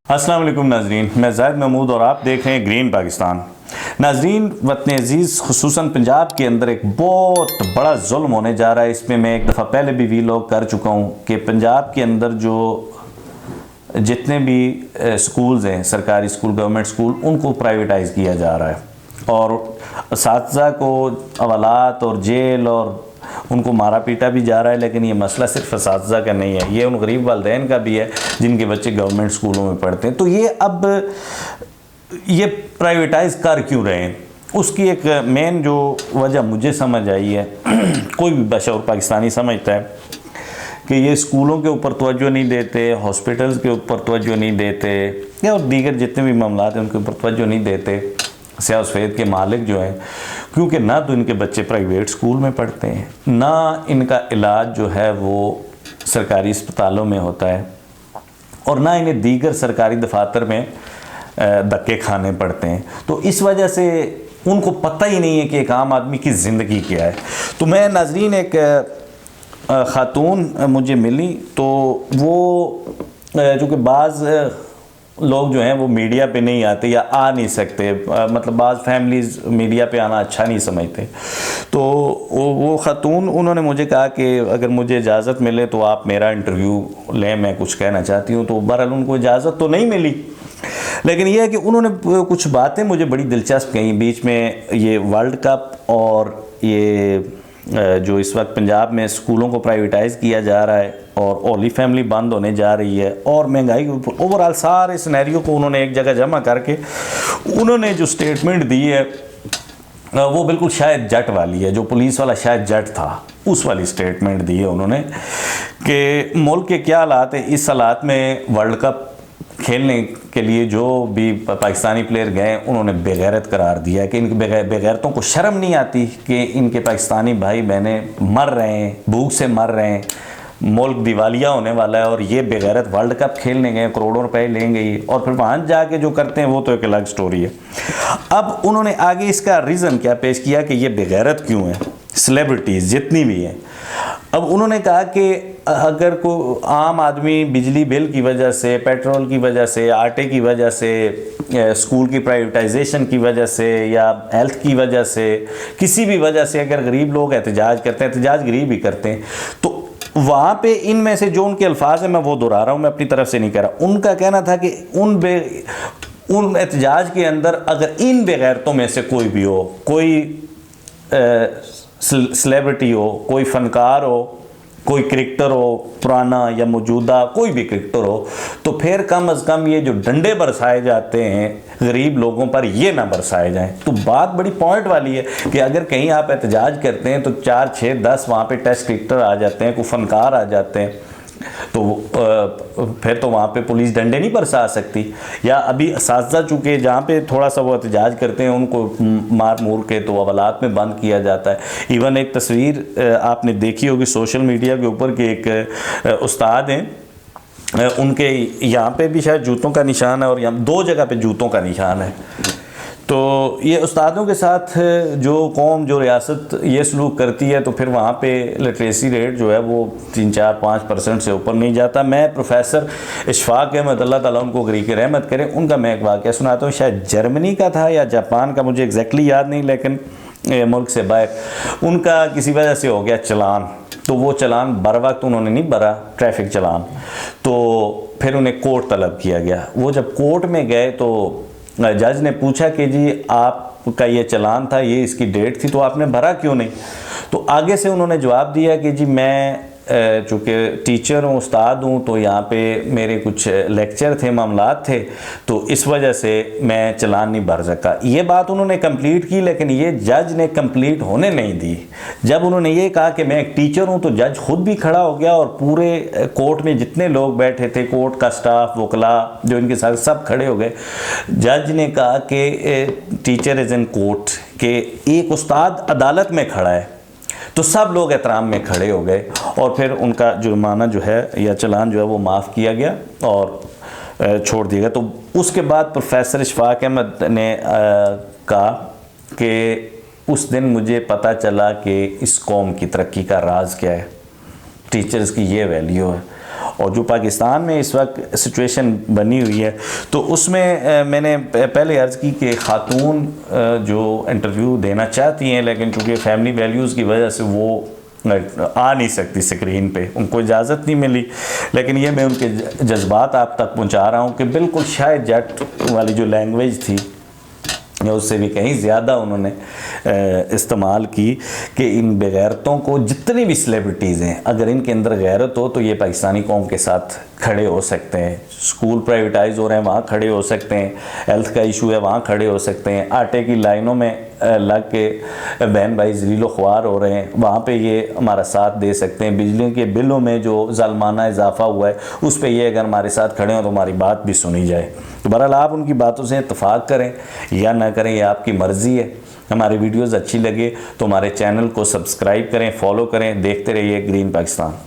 अस्सलाम वालेकुम नाजरीन, मैं ज़ाहिद महमूद और आप देख रहे हैं ग्रीन पाकिस्तान। नाजरीन, वतन अजीज़ खुसूसन पंजाब के अंदर एक बहुत बड़ा जुल्म होने जा रहा है। इसमें मैं एक दफ़ा पहले भी वीलॉग कर चुका हूँ कि पंजाब के अंदर जो जितने भी स्कूल्स हैं, सरकारी स्कूल, गवर्नमेंट स्कूल, उनको प्राइवेटाइज़ किया जा रहा है और असातिज़ा को हवालात और जेल और उनको मारा पीटा भी जा रहा है। लेकिन ये मसला सिर्फ असातिज़ा का नहीं है, ये उन गरीब वालिदैन का भी है जिनके बच्चे गवर्नमेंट स्कूलों में पढ़ते हैं। तो ये अब ये प्राइवेटाइज़ कर क्यों रहे हैं, उसकी एक मेन जो वजह मुझे समझ आई है कोई भी बशर पाकिस्तानी समझता है कि ये स्कूलों के ऊपर तवज्जो नहीं देते, हॉस्पिटल्स के ऊपर तवज्जो नहीं देते, या और दीगर जितने भी मामलात हैं उनके ऊपर तवज्जो नहीं देते स्याह सफ़ेद के मालिक जो हैं, क्योंकि ना तो इनके बच्चे प्राइवेट स्कूल में पढ़ते हैं, ना इनका इलाज जो है वो सरकारी अस्पतालों में होता है, और ना इन्हें दीगर सरकारी दफातर में धक्के खाने पड़ते हैं। तो इस वजह से उनको पता ही नहीं है कि एक आम आदमी की ज़िंदगी क्या है। तो मैं नाजरीन, एक ख़ातून मुझे मिली, तो वो चूँकि बाज़ लोग जो हैं वो मीडिया पे नहीं आते या आ नहीं सकते, मतलब बाज़ फैमिलीज़ मीडिया पे आना अच्छा नहीं समझते, तो वो ख़ातून उन्होंने मुझे कहा कि अगर मुझे इजाज़त मिले तो आप मेरा इंटरव्यू लें, मैं कुछ कहना चाहती हूँ। तो बहरहाल उनको इजाज़त तो नहीं मिली, लेकिन यह है कि उन्होंने कुछ बातें मुझे बड़ी दिलचस्प कही। बीच में ये वर्ल्ड कप और ये जो इस वक्त पंजाब में स्कूलों को प्राइवेटाइज़ किया जा रहा है और होली फैमिली बंद होने जा रही है और महंगाई, ओवरऑल सारे सिनेरियो को उन्होंने एक जगह जमा करके उन्होंने जो स्टेटमेंट दी है वो बिल्कुल शायद जट वाली है, जो पुलिस वाला शायद जट था, उस वाली स्टेटमेंट दी है उन्होंने कि मुल्क के क्या हालात हैं, इस हालात में वर्ल्ड कप खेलने के लिए जो भी पाकिस्तानी प्लेयर गए उन्होंने बेगैरत करार दिया है कि इनके बेगैरतों को शर्म नहीं आती कि इनके पाकिस्तानी भाई बहनें मर रहे हैं, भूख से मर रहे हैं, मुल्क दिवालिया होने वाला है, और ये बेगैरत वर्ल्ड कप खेलने गए, करोड़ों रुपए लेंगे ये, और फिर वहाँ जाके जो करते हैं वो तो एक अलग स्टोरी है। अब उन्होंने आगे इसका रीज़न क्या पेश किया कि ये बेगैरत क्यों है, सेलिब्रिटीज़ जितनी भी हैं। अब उन्होंने कहा कि अगर कोई आम आदमी बिजली बिल की वजह से, पेट्रोल की वजह से, आटे की वजह से, स्कूल की प्राइवेटाइजेशन की वजह से या हेल्थ की वजह से, किसी भी वजह से अगर गरीब लोग एहतजाज करते हैं, एहतजाज गरीब ही करते हैं, तो वहाँ पे इनमें से जो उनके अल्फाज हैं मैं वो दोहरा रहा हूँ, मैं अपनी तरफ से नहीं कह रहा। उनका कहना था कि उन एहतजाज के अंदर अगर इन बेगैरतों में से कोई भी हो, कोई सेलिब्रिटी हो, कोई फनकार हो, कोई क्रिकेटर हो, पुराना या मौजूदा कोई भी क्रिकेटर हो, तो फिर कम अज़ कम ये जो डंडे बरसाए जाते हैं गरीब लोगों पर, ये ना बरसाए जाएं। तो बात बड़ी पॉइंट वाली है कि अगर कहीं आप एहतजाज करते हैं तो 4, 6, 10 वहाँ पे टेस्ट क्रिकेटर आ जाते हैं, कोई फनकार आ जाते हैं, तो फिर तो वहाँ पे पुलिस डंडे नहीं बरसा सकती। या अभी असातिज़ा चूँकि जहाँ पे थोड़ा सा वो एहतजाज करते हैं उनको मार मूर के तो हवालात में बंद किया जाता है। इवन एक तस्वीर आपने देखी होगी सोशल मीडिया के ऊपर कि एक उस्ताद हैं, उनके यहाँ पे भी शायद जूतों का निशान है और यहाँ 2 जगह पे जूतों का निशान है। तो ये उस्तादों के साथ जो कौम, जो रियासत ये सलूक करती है, तो फिर वहाँ पे लिटरेसी रेट जो है वो 3, 4, 5% से ऊपर नहीं जाता। मैं प्रोफेसर इशफाक अहमद, अल्लाह ताला उनको गरीक रहमत करें, उनका मैं एक वाक़या सुनाता हूँ, शायद जर्मनी का था या जापान का, मुझे एग्जैक्टली याद नहीं, लेकिन मुल्क से बाहर उनका किसी वजह से हो गया चलान, तो वो चलान बर वक्त उन्होंने नहीं भरा, ट्रैफिक चलान, तो फिर उन्हें कोर्ट तलब किया गया। वो जब कोर्ट में गए तो जज ने पूछा कि जी आपका ये चलान था, ये इसकी डेट थी, तो आपने भरा क्यों नहीं? तो आगे से उन्होंने जवाब दिया कि जी मैं चूँकि टीचर हूँ, उस्ताद हूँ, तो यहाँ पे मेरे कुछ लेक्चर थे, मामलात थे, तो इस वजह से मैं चलान नहीं भर सका। ये बात उन्होंने कंप्लीट की, लेकिन ये जज ने कंप्लीट होने नहीं दी। जब उन्होंने ये कहा कि मैं एक टीचर हूँ, तो जज खुद भी खड़ा हो गया और पूरे कोर्ट में जितने लोग बैठे थे, कोर्ट का स्टाफ, वकला जो इनके साथ, सब खड़े हो गए। जज ने कहा कि टीचर इज़ इन कोर्ट, कि एक उस्ताद अदालत में खड़ा है, तो सब लोग एहतराम में खड़े हो गए और फिर उनका जुर्माना जो है या चलान जो है वो माफ़ किया गया और छोड़ दिया गया। तो उसके बाद प्रोफेसर इशफाक अहमद ने कहा कि उस दिन मुझे पता चला कि इस कौम की तरक्की का राज क्या है, टीचर्स की ये वैल्यू है। और जो पाकिस्तान में इस वक्त सिचुएशन बनी हुई है, तो उसमें मैंने पहले अर्ज़ की कि ख़ातून जो इंटरव्यू देना चाहती हैं, लेकिन चूँकि फैमिली वैल्यूज़ की वजह से वो आ नहीं सकती स्क्रीन पे, उनको इजाज़त नहीं मिली। लेकिन ये मैं उनके जज्बात आप तक पहुंचा रहा हूं कि बिल्कुल शायद जट वाली जो लैंग्वेज थी या उससे भी कहीं ज़्यादा उन्होंने इस्तेमाल की कि इन बेगैरतों को, जितनी भी सेलिब्रिटीज़ हैं, अगर इनके अंदर गैरत हो तो ये पाकिस्तानी कौम के साथ खड़े हो सकते हैं। स्कूल प्राइवेटाइज हो रहे हैं, वहाँ खड़े हो सकते हैं। हेल्थ का इशू है, वहाँ खड़े हो सकते हैं। आटे की लाइनों में लग के बहन भाई ज़लीलो ख्वार हो रहे हैं, वहाँ पे ये हमारा साथ दे सकते हैं। बिजली के बिलों में जो ज़ालमाना इजाफा हुआ है उस पर ये अगर हमारे साथ खड़े हों तो हमारी बात भी सुनी जाए। तो बहरहाल आप उनकी बातों से इत्तफाक करें या ना करें, ये आपकी मर्ज़ी है। हमारी वीडियोज़ अच्छी लगे तो हमारे चैनल को सब्सक्राइब करें, फॉलो करें, देखते रहिए ग्रीन पाकिस्तान।